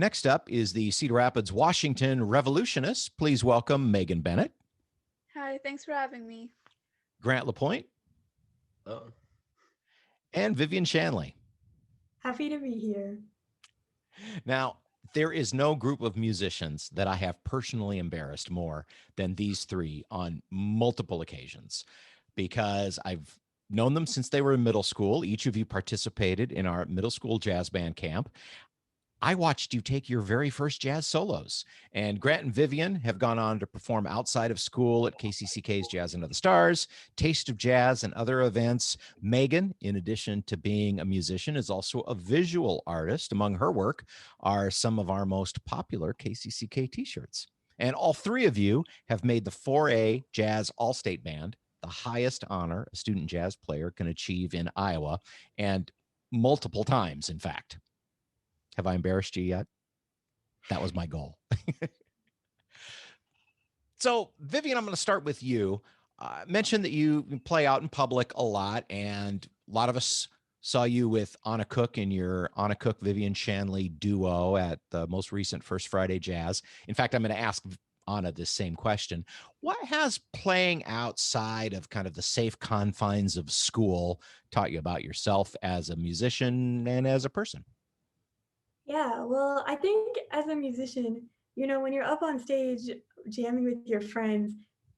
Next up is the Cedar Rapids, Washington Revolutionists. Please welcome Megan Bennett. Hi, thanks for having me. Grant Lapointe. Oh. And Vivian Shanley. Happy to be here. Now, there is no group of musicians that I have personally embarrassed more than these three on multiple occasions, because I've known them since they were in middle school. Each of you participated in our middle school jazz band camp. I watched you take your very first jazz solos, and Grant and Vivian have gone on to perform outside of school at KCCK's Jazz Under the Stars, Taste of Jazz, and other events. Megan, in addition to being a musician, is also a visual artist. Among her work are some of our most popular KCCK t-shirts. And all three of you have made the 4A Jazz All-State Band, the highest honor a student jazz player can achieve in Iowa, and multiple times, in fact. Have I embarrassed you yet? That was my goal. So, Vivian, I'm going to start with you. Mentioned that you play out in public a lot, and a lot of us saw you with Anna Cook in your Anna Cook, Vivian Shanley duo at the most recent First Friday Jazz. In fact, I'm going to ask Anna this same question. What has playing outside of kind of the safe confines of school taught you about yourself as a musician and as a person? Yeah, well, I think as a musician, when you're up on stage jamming with your friends,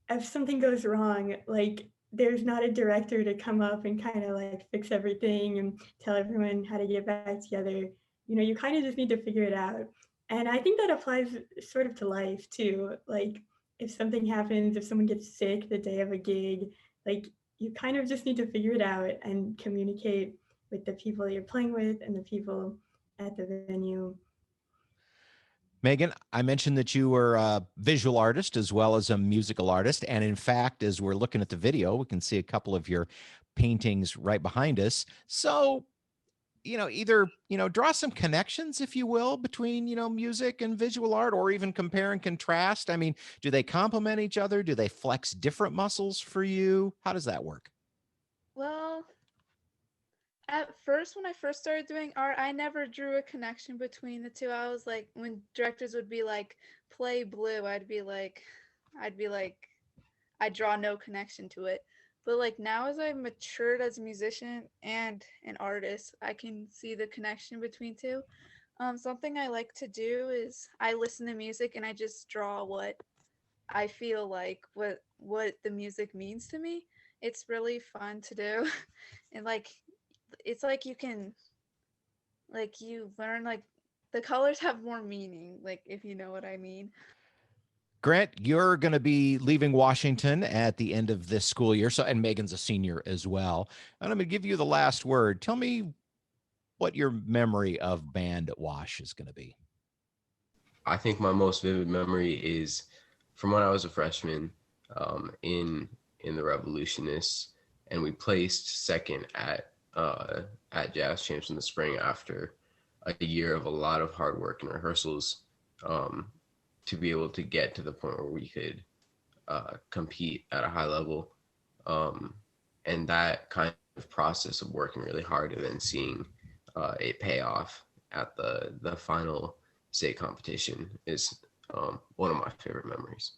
if something goes wrong, like there's not a director to come up and kind of like fix everything and tell everyone how to get back together. You kind of just need to figure it out. And I think that applies sort of to life too. Like if something happens, if someone gets sick the day of a gig, like you kind of just need to figure it out and communicate with the people you're playing with and the people at the venue. Megan, I mentioned that you were a visual artist as well as a musical artist. And in fact, as we're looking at the video, we can see a couple of your paintings right behind us. So, either, draw some connections, if you will, between, music and visual art, or even compare and contrast. I mean, do they complement each other? Do they flex different muscles for you? How does that work? Well, at first, when I first started doing art, I never drew a connection between the two. I was like, when directors would be like, play blue, I draw no connection to it. But like now, as I've matured as a musician and an artist, I can see the connection between two. Something I like to do is I listen to music and I just draw what I feel like, what the music means to me. It's really fun to do. And like it's like you can, like, you learn, like, the colors have more meaning, like, if you know what I mean. Grant, you're going to be leaving Washington at the end of this school year. So, and Megan's a senior as well. And I'm going to give you the last word. Tell me what your memory of band at Wash is going to be. I think my most vivid memory is from when I was a freshman in the Revolutionists, and we placed second at Jazz Champs in the spring after a year of a lot of hard work and rehearsals, to be able to get to the point where we could compete at a high level. And that kind of process of working really hard and then seeing it pay off at the final state competition is one of my favorite memories.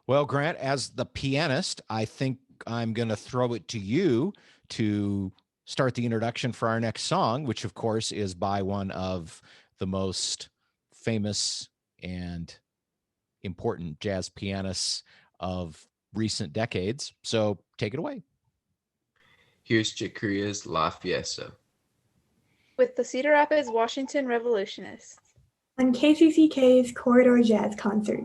Well, Grant, as the pianist, I think I'm going to throw it to you to start the introduction for our next song, which of course is by one of the most famous and important jazz pianists of recent decades. So take it away. Here's Chick Corea's La Fiesta. With the Cedar Rapids, Washington Revolutionists. On KCCK's Corridor Jazz Concert.